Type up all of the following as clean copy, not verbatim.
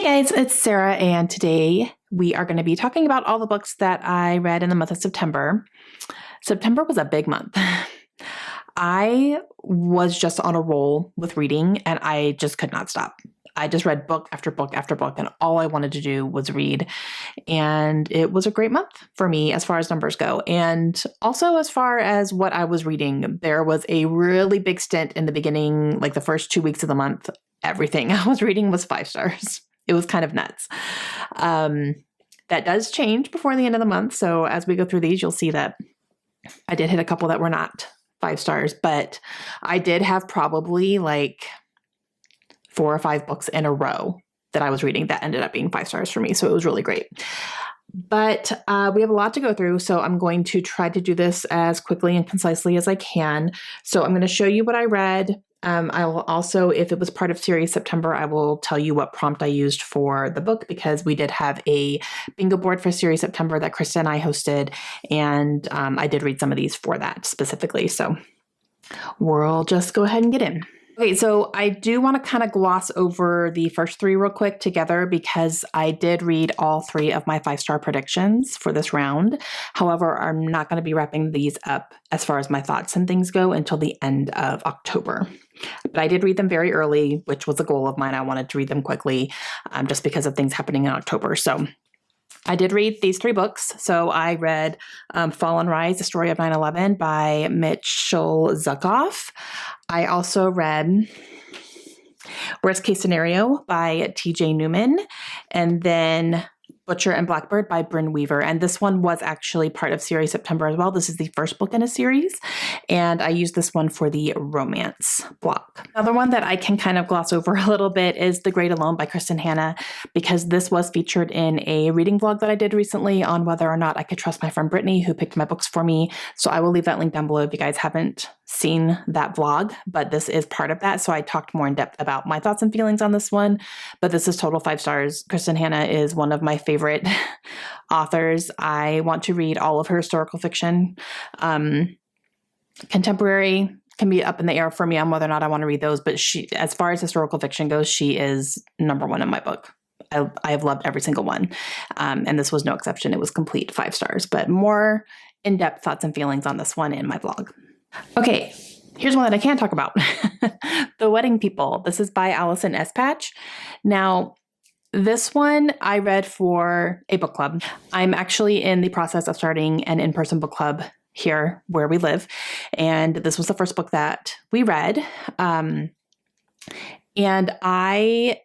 Hey guys, it's Sarah, and today we are going to be talking about all the books that I read in the month of September. September was a big month. I was just on a roll with reading, and I just could not stop. I just read book after book after book, and all I wanted to do was read. And it was a great month for me as far as numbers go. And also as far as what I was reading, there was a really big stint in the beginning, like the first 2 weeks of the month. Everything I was reading was 5 stars. It was kind of nuts. That does change before the end of the month. So as we go through these, you'll see that I did hit a couple that were not 5 stars, but I did have probably like 4 or 5 books in a row that I was reading that ended up being 5 stars for me. So it was really great. But we have a lot to go through, so I'm going to try to do this as quickly and concisely as I can. So I'm going to show you what I read. I will also, if it was part of Series September, I will tell you what prompt I used for the book, because we did have a bingo board for Series September that Krista and I hosted, and I did read some of these for that specifically. So we'll just go ahead and get in. Okay, so I do want to kind of gloss over the first 3 real quick together, because I did read all 3 of my 5-star predictions for this round. However, I'm not going to be wrapping these up as far as my thoughts and things go until the end of October. But I did read them very early, which was a goal of mine. I wanted to read them quickly just because of things happening in October. So I did read these 3 books. So I read Fall and Rise, The Story of 9/11 by Mitchell Zuckoff. I also read Worst Case Scenario by TJ Newman, and then Butcher and Blackbird by Bryn Weaver. And this one was actually part of Series September as well. This is the first book in a series, and I used this one for the romance block. Another one that I can kind of gloss over a little bit is The Great Alone by Kristen Hanna, because this was featured in a reading vlog that I did recently on whether or not I could trust my friend Brittany, who picked my books for me. So I will leave that link down below if you guys haven't seen that vlog, but this is part of that. So I talked more in depth about my thoughts and feelings on this one, but this is total 5 stars. Kristen Hanna is one of my favorite authors. I want to read all of her historical fiction. Contemporary can be up in the air for me on whether or not I want to read those, but she, as far as historical fiction goes, she is number 1 in my book. I have loved every single one. And this was no exception. It was complete 5 stars, but more in-depth thoughts and feelings on this one in my blog. Okay, here's one that I can talk about. The Wedding People. This is by Allison S. Patch. Now, this one I read for a book club. I'm actually in the process of starting an in-person book club here where we live. And this was the first book that we read. And I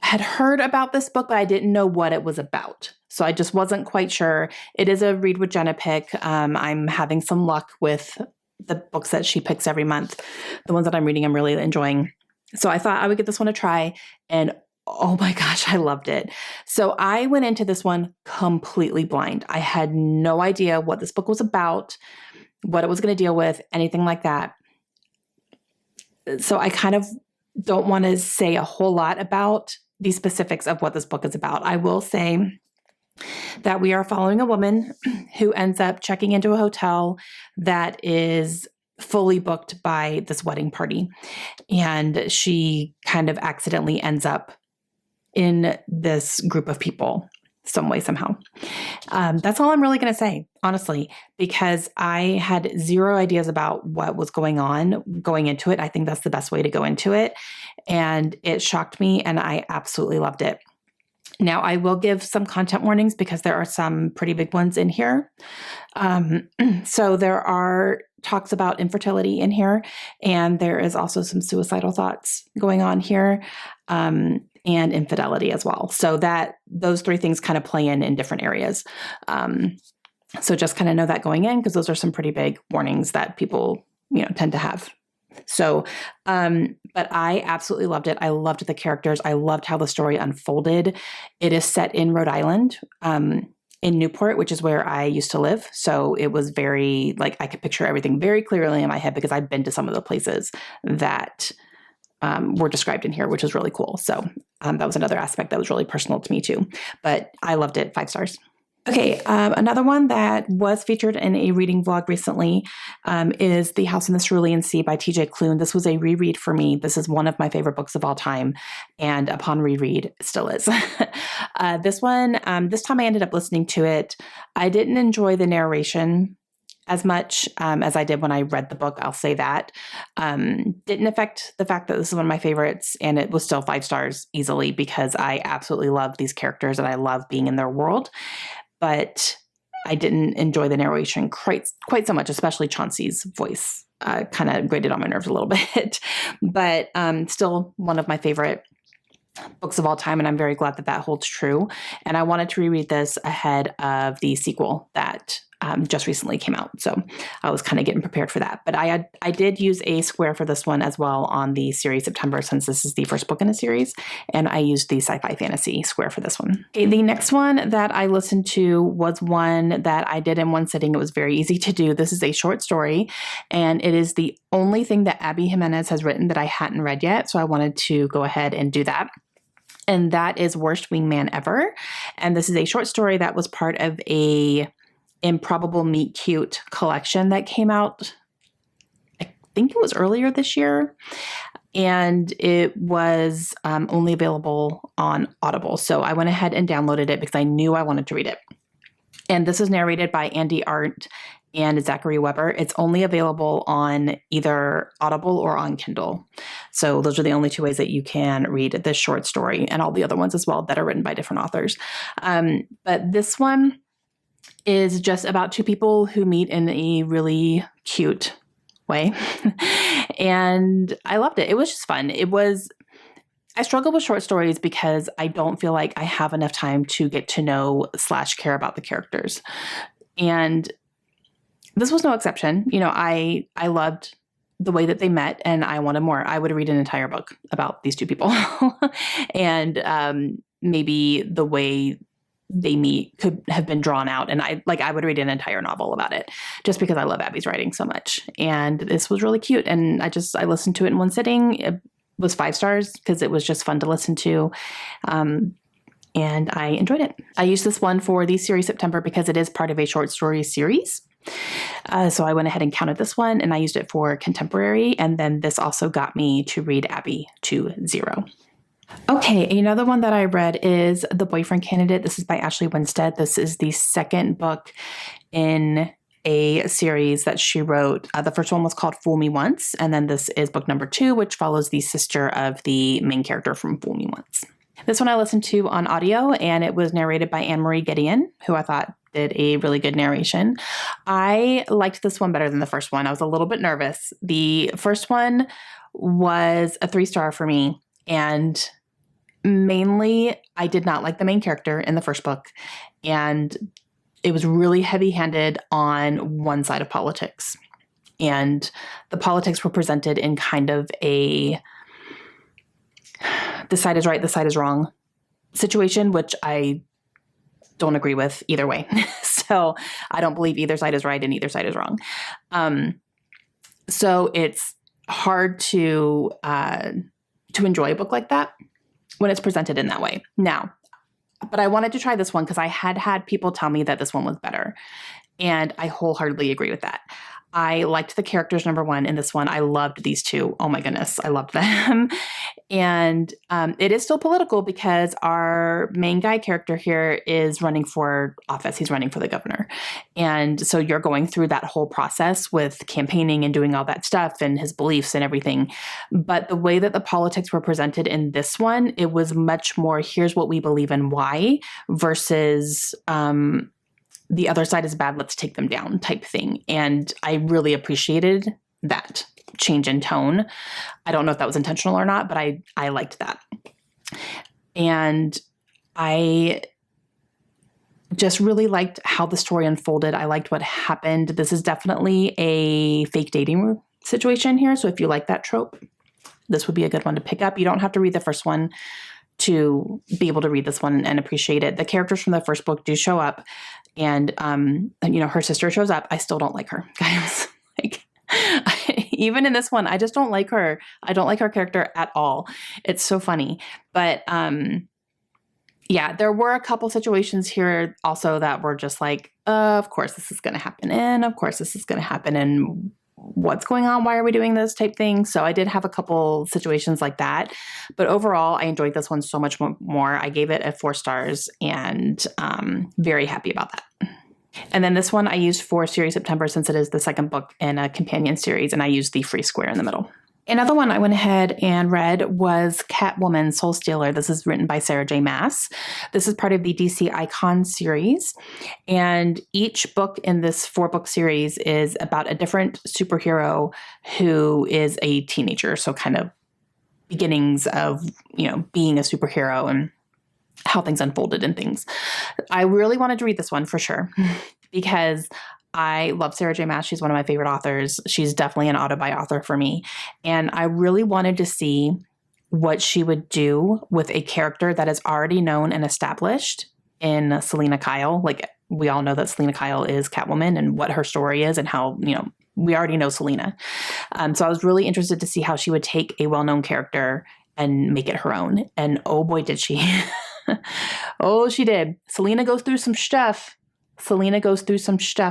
had heard about this book, but I didn't know what it was about. So I just wasn't quite sure. It is a Read with Jenna pick. I'm having some luck with the books that she picks every month. The ones that I'm reading, I'm really enjoying. So I thought I would give this one a try, and oh my gosh, I loved it. So I went into this one completely blind. I had no idea what this book was about, what it was going to deal with, anything like that. So I kind of don't want to say a whole lot about the specifics of what this book is about. I will say that we are following a woman who ends up checking into a hotel that is fully booked by this wedding party. And she kind of accidentally ends up in this group of people some way, somehow. That's all I'm really going to say, honestly, because I had 0 ideas about what was going on going into it. I think that's the best way to go into it. And it shocked me, and I absolutely loved it. Now, I will give some content warnings because there are some pretty big ones in here. So there are talks about infertility in here, and there is also some suicidal thoughts going on here, and infidelity as well. So that those 3 things kind of play in different areas. So just kind of know that going in, because those are some pretty big warnings that people, tend to have. So, but I absolutely loved it. I loved the characters. I loved how the story unfolded. It is set in Rhode Island, in Newport, which is where I used to live. So it was very, I could picture everything very clearly in my head, because I've been to some of the places that were described in here, which is really cool. So that was another aspect that was really personal to me too. But I loved it. 5 stars. Okay, another one that was featured in a reading vlog recently is The House in the Cerulean Sea by TJ Klune. This was a reread for me. This is one of my favorite books of all time, and upon reread, it still is. This one, this time I ended up listening to it. I didn't enjoy the narration as much as I did when I read the book, I'll say that. Didn't affect the fact that this is one of my favorites, and it was still 5 stars easily because I absolutely love these characters and I love being in their world. But I didn't enjoy the narration quite so much, especially Chauncey's voice kind of grated on my nerves a little bit. But still one of my favorite books of all time, and I'm very glad that holds true. And I wanted to reread this ahead of the sequel that just recently came out. So I was kind of getting prepared for that. But I did use a square for this one as well on the series September, since this is the first book in a series. And I used the sci-fi fantasy square for this one. Okay, the next one that I listened to was one that I did in one sitting. It was very easy to do. This is a short story, and it is the only thing that Abby Jimenez has written that I hadn't read yet. So I wanted to go ahead and do that. And that is Worst Wingman Ever. And this is a short story that was part of a Improbable Meet Cute collection that came out, I think it was earlier this year. And it was only available on Audible. So I went ahead and downloaded it because I knew I wanted to read it. And this is narrated by Andy Arndt and Zachary Weber. It's only available on either Audible or on Kindle. So those are the only 2 ways that you can read this short story, and all the other ones as well that are written by different authors. But this one is just about 2 people who meet in a really cute way. And I loved it. It was just fun. I struggle with short stories because I don't feel like I have enough time to get to know / care about the characters. And this was no exception. You know, I loved the way that they met, and I wanted more. I would read an entire book about these 2 people. And maybe the way they meet could have been drawn out, and I would read an entire novel about it just because I love Abby's writing so much. And this was really cute, and I listened to it in one sitting. It was 5 stars because it was just fun to listen to. And I enjoyed it. I used this one for the series September because it is part of a short story series. So I went ahead and counted this one, and I used it for contemporary. And then this also got me to read Abby to 0. Okay, another one that I read is The Boyfriend Candidate. This is by Ashley Winstead. This is the second book in a series that she wrote. The first one was called Fool Me Once, and then this is book number 2, which follows the sister of the main character from Fool Me Once. This one I listened to on audio, and it was narrated by Anne-Marie Gideon, who I thought did a really good narration. I liked this one better than the first one. I was a little bit nervous. The first one was a 3-star for me, and mainly I did not like the main character in the first book, and it was really heavy-handed on one side of politics. And the politics were presented in kind of a this side is right, this side is wrong situation, which I don't agree with either way. So I don't believe either side is right and either side is wrong. So it's hard to enjoy a book like that when it's presented in that way. Now, but I wanted to try this one because I had people tell me that this one was better, and I wholeheartedly agree with that. I liked the characters, number one, in this one. I loved these 2. Oh my goodness, I loved them. And it is still political because our main guy character here is running for office. He's running for the governor. And so you're going through that whole process with campaigning and doing all that stuff and his beliefs and everything. But the way that the politics were presented in this one, it was much more, here's what we believe and why, versus the other side is bad, let's take them down type thing. And I really appreciated that change in tone. I don't know if that was intentional or not, but I liked that. And I just really liked how the story unfolded. I liked what happened. This is definitely a fake dating situation here. So if you like that trope, this would be a good one to pick up. You don't have to read the first one to be able to read this one and appreciate it. The characters from the first book do show up, and her sister shows up. I still don't like her, guys. Even in this one, I just don't like her. I don't like her character at all. It's so funny, but Yeah, there were a couple situations here also that were just like, of course this is going to happen, and of course this is going to happen, and what's going on? Why are we doing this type thing? So I did have a couple situations like that, but overall I enjoyed this one so much more. I gave it a 4 stars, and very happy about that. And then this one I used for Series September since it is the second book in a companion series, and I used the free square in the middle. Another one I went ahead and read was Catwoman Soul Stealer. This is written by Sarah J. Maas. This is part of the DC Icon series. And each book in this 4-book series is about a different superhero who is a teenager. So kind of beginnings of, being a superhero and how things unfolded and things. I really wanted to read this one for sure because I love Sarah J. Maas. She's one of my favorite authors. She's definitely an auto-buy author for me. And I really wanted to see what she would do with a character that is already known and established in Selina Kyle. Like, we all know that Selina Kyle is Catwoman and what her story is and how, we already know Selina. So I was really interested to see how she would take a well-known character and make it her own. And oh boy, did she. Oh, she did. Selina goes through some stuff.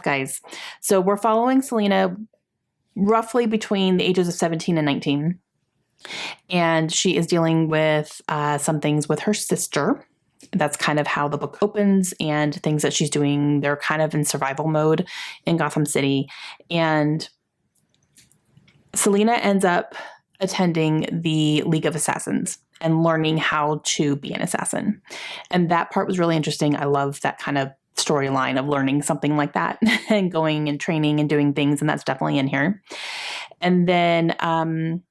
Guys. So we're following Selina roughly between the ages of 17 and 19. And she is dealing with some things with her sister. That's kind of how the book opens, and things that she's doing. They're kind of in survival mode in Gotham City. And Selina ends up attending the League of Assassins and learning how to be an assassin. And that part was really interesting. I love that kind of storyline of learning something like that and going and training and doing things. And that's definitely in here. And then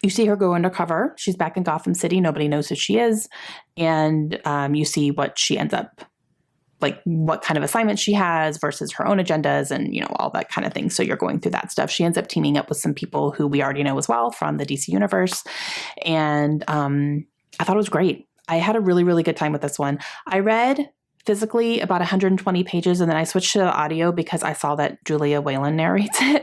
you see her go undercover. She's back in Gotham City. Nobody knows who she is. And you see what she ends up, like what kind of assignments she has versus her own agendas and, all that kind of thing. So you're going through that stuff. She ends up teaming up with some people who we already know as well from the DC universe. And I thought it was great. I had a really, really good time with this one. I read physically about 120 pages, and then I switched to the audio because I saw that Julia Whalen narrates it.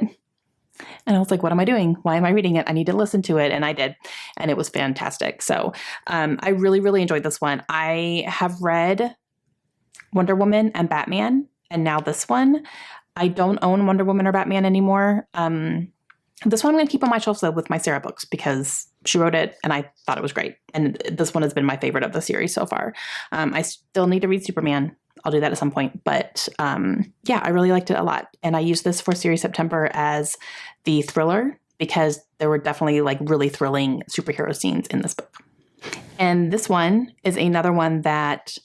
And I was like, what am I doing? Why am I reading it? I need to listen to it. And I did. And it was fantastic. So I really, really enjoyed this one. I have read Wonder Woman and Batman, and now this one. I don't own Wonder Woman or Batman anymore. This one I'm going to keep on my shelf though with my Sarah books because she wrote it and I thought it was great. And this one has been my favorite of the series so far. I still need to read Superman. I'll do that at some point. But yeah, I really liked it a lot. And I used this for Series September as the thriller because there were definitely like really thrilling superhero scenes in this book. And this one is another one that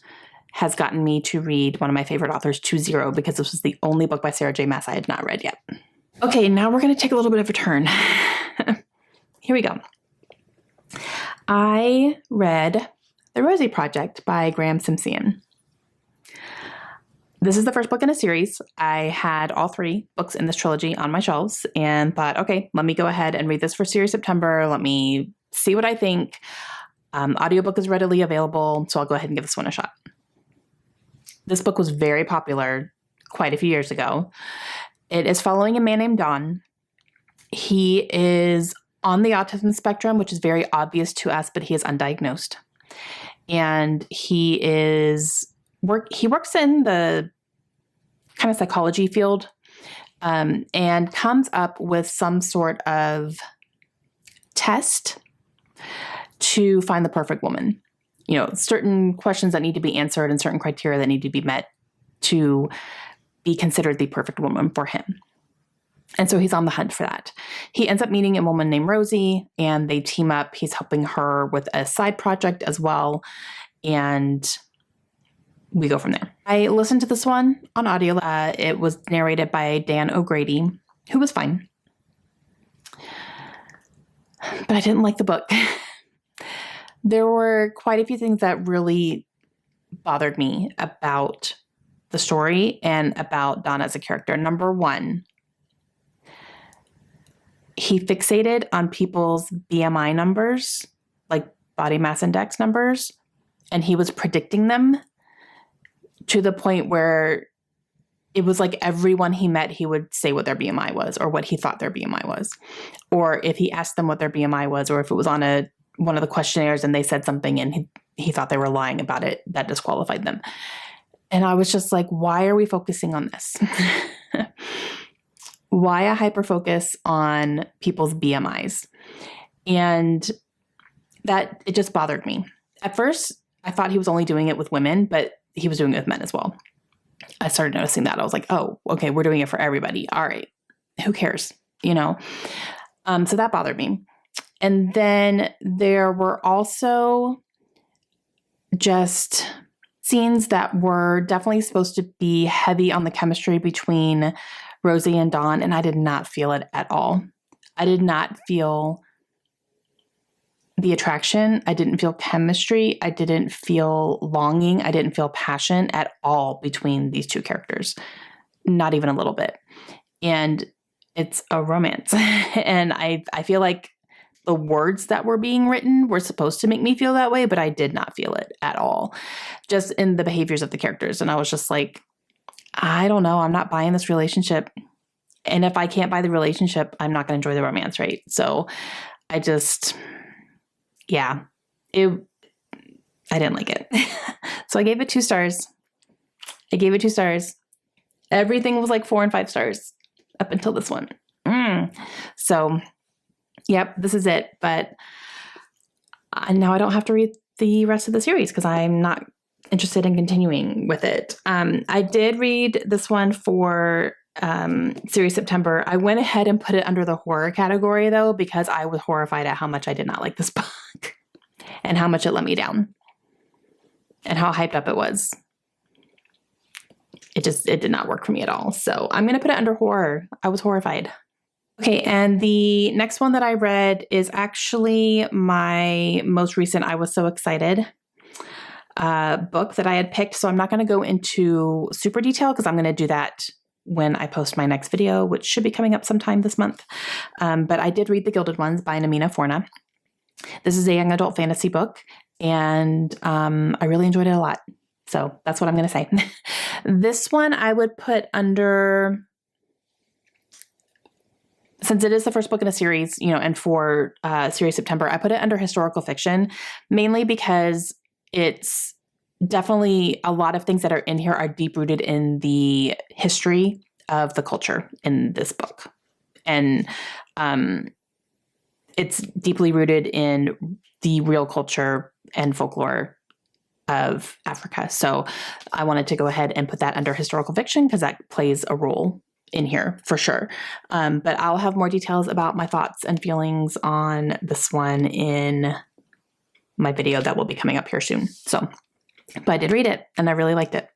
has gotten me to read one of my favorite authors, 2-0, because this was the only book by Sarah J. Maas I had not read yet. Okay, now we're going to take a little bit of a turn. Here we go. I read The Rosie Project by Graham Simpson. This is the first book in a series. I had all 3 books in this trilogy on my shelves and thought, okay, let me go ahead and read this for Series September. Let me see what I think. Audiobook is readily available, so I'll go ahead and give this one a shot. This book was very popular quite a few years ago. It is following a man named Don. He is on the autism spectrum, which is very obvious to us, but he is undiagnosed. And he works in the kind of psychology field and comes up with some sort of test to find the perfect woman. Certain questions that need to be answered and certain criteria that need to be met to be considered the perfect woman for him. And so he's on the hunt for that. He ends up meeting a woman named Rosie, and they team up. He's helping her with a side project as well. And we go from there. I listened to this one on audio. It was narrated by Dan O'Grady, who was fine. But I didn't like the book. There were quite a few things that really bothered me about the story and about Don as a character. Number 1, he fixated on people's BMI numbers, like body mass index numbers, and he was predicting them to the point where it was like everyone he met, he would say what their BMI was or what he thought their BMI was. Or if he asked them what their BMI was, or if it was on one of the questionnaires and they said something and he thought they were lying about it, that disqualified them. And I was just like, why are we focusing on this? Why a hyper focus on people's BMIs? And that it just bothered me. At first, I thought he was only doing it with women, but he was doing it with men as well. I started noticing that. I was like, oh, okay, we're doing it for everybody. All right. Who cares? So that bothered me. And then there were also just scenes that were definitely supposed to be heavy on the chemistry between Rosie and Dawn, and I did not feel it at all. I did not feel the attraction. I didn't feel chemistry. I didn't feel longing. I didn't feel passion at all between these two characters. Not even a little bit. And it's a romance. And I feel like the words that were being written were supposed to make me feel that way, but I did not feel it at all, just in the behaviors of the characters. And I was just like, I don't know. I'm not buying this relationship. And if I can't buy the relationship, I'm not going to enjoy the romance, right? So I just, I didn't like it. So I gave it 2 stars. Everything was like 4 and 5 stars up until this one. So, yep, this is it. But now I don't have to read the rest of the series because I'm not interested in continuing with it. I did read this one for series September. I went ahead and put it under the horror category though, because I was horrified at how much I did not like this book and how much it let me down and how hyped up it was. It did not work for me at all. So I'm going to put it under horror. I was horrified. Okay. And the next one that I read is actually my most recent, I was so excited book that I had picked. So I'm not going to go into super detail because I'm going to do that when I post my next video, which should be coming up sometime this month. But I did read The Gilded Ones by Namina Forna. This is a young adult fantasy book, and I really enjoyed it a lot. So that's what I'm going to say. This one I would put under, since it is the first book in a series, and for series September, I put it under historical fiction, mainly because it's definitely a lot of things that are in here are deep rooted in the history of the culture in this book. And it's deeply rooted in the real culture and folklore of Africa. So I wanted to go ahead and put that under historical fiction because that plays a role in here for sure. But I'll have more details about my thoughts and feelings on this one in my video that will be coming up here soon. So, but I did read it and I really liked it.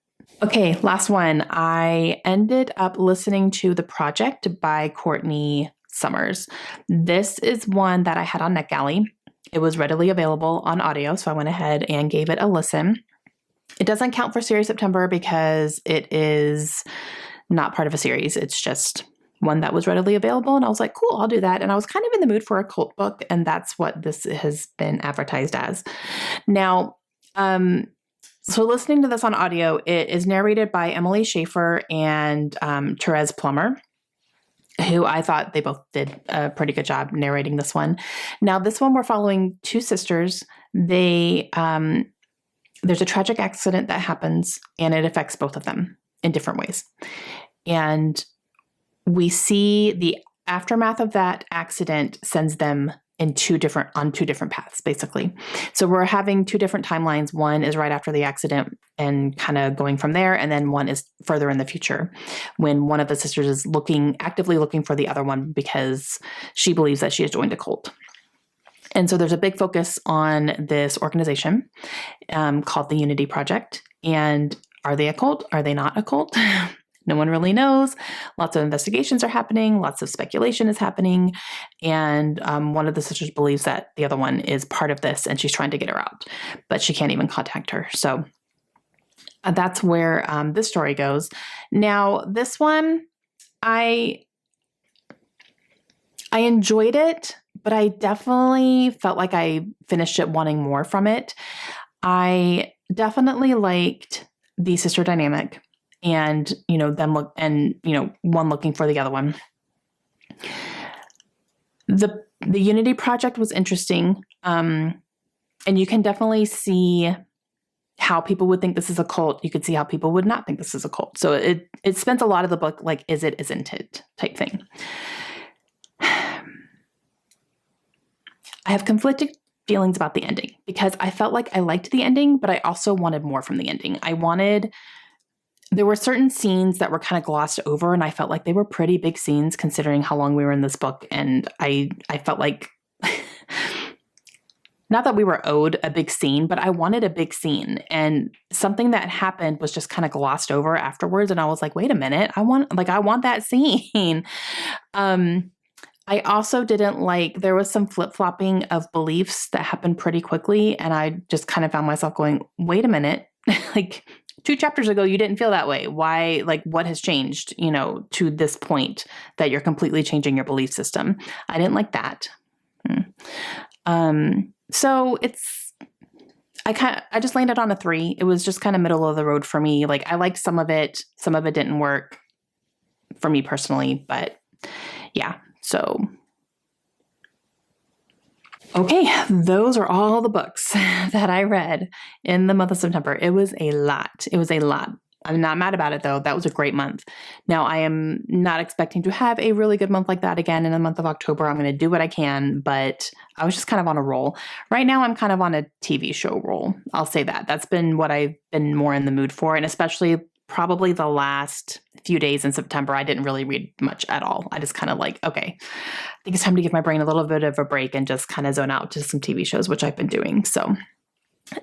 Okay, last one. I ended up listening to The Project by Courtney Summers. This is one that I had on NetGalley. It was readily available on audio, so I went ahead and gave it a listen. It doesn't count for series September because it is not part of a series. It's just one that was readily available, and I was like, cool, I'll do that. And I was kind of in the mood for a cult book, and that's what this has been advertised as. Now, so listening to this on audio, it is narrated by Emily Schaefer and Therese Plummer, who I thought they both did a pretty good job narrating this one. Now, this one we're following 2 sisters. There's a tragic accident that happens, and it affects both of them in different ways. And we see the aftermath of that accident sends them on 2 different paths, basically. So we're having 2 different timelines. One is right after the accident and kind of going from there. And then one is further in the future when one of the sisters is actively looking for the other one because she believes that she has joined a cult. And so there's a big focus on this organization called the Unity Project. And are they a cult? Are they not a cult? No one really knows. Lots of investigations are happening. Lots of speculation is happening. And one of the sisters believes that the other one is part of this and she's trying to get her out, but she can't even contact her. So that's where this story goes. Now, this one, I enjoyed it, but I definitely felt like I finished it wanting more from it. I definitely liked the sister dynamic. And, one looking for the other one. The Unity Project was interesting. And you can definitely see how people would think this is a cult. You could see how people would not think this is a cult. So it spends a lot of the book like, is it, isn't it type thing. I have conflicted feelings about the ending because I felt like I liked the ending, but I also wanted more from the ending. There were certain scenes that were kind of glossed over, and I felt like they were pretty big scenes considering how long we were in this book. And I felt like, not that we were owed a big scene, but I wanted a big scene, and something that happened was just kind of glossed over afterwards. And I was like, wait a minute, I want that scene. I also didn't like, there was some flip-flopping of beliefs that happened pretty quickly. And I just kind of found myself going, wait a minute, like 2 chapters ago, you didn't feel that way. Why, like what has changed, to this point that you're completely changing your belief system? I didn't like that. So I just landed on a 3. It was just kind of middle of the road for me. Like I liked some of it didn't work for me personally, but yeah. So, okay, those are all the books that I read in the month of September. It was a lot. I'm not mad about it though. That was a great month. Now I am not expecting to have a really good month like that again in the month of October. I'm going to do what I can, but I was just kind of on a roll. Right now I'm kind of on a TV show roll. I'll say that. That's been what I've been more in the mood for. And especially probably the last few days in September, I didn't really read much at all. I just kind of like, okay, I think it's time to give my brain a little bit of a break and just kind of zone out to some TV shows, which I've been doing. So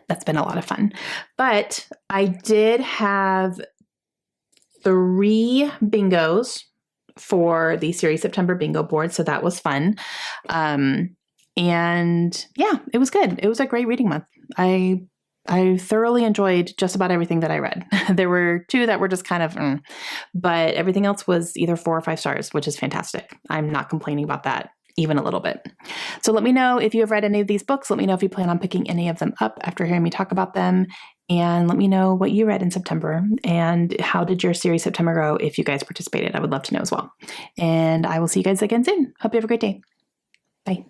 that's been a lot of fun. But I did have 3 bingos for the Series September bingo board. So that was fun. And yeah, it was good. It was a great reading month. I thoroughly enjoyed just about everything that I read. There were 2 that were just kind of, but everything else was either 4 or 5 stars, which is fantastic. I'm not complaining about that even a little bit. So let me know if you have read any of these books. Let me know if you plan on picking any of them up after hearing me talk about them. And let me know what you read in September and how did your Series September go if you guys participated. I would love to know as well. And I will see you guys again soon. Hope you have a great day. Bye.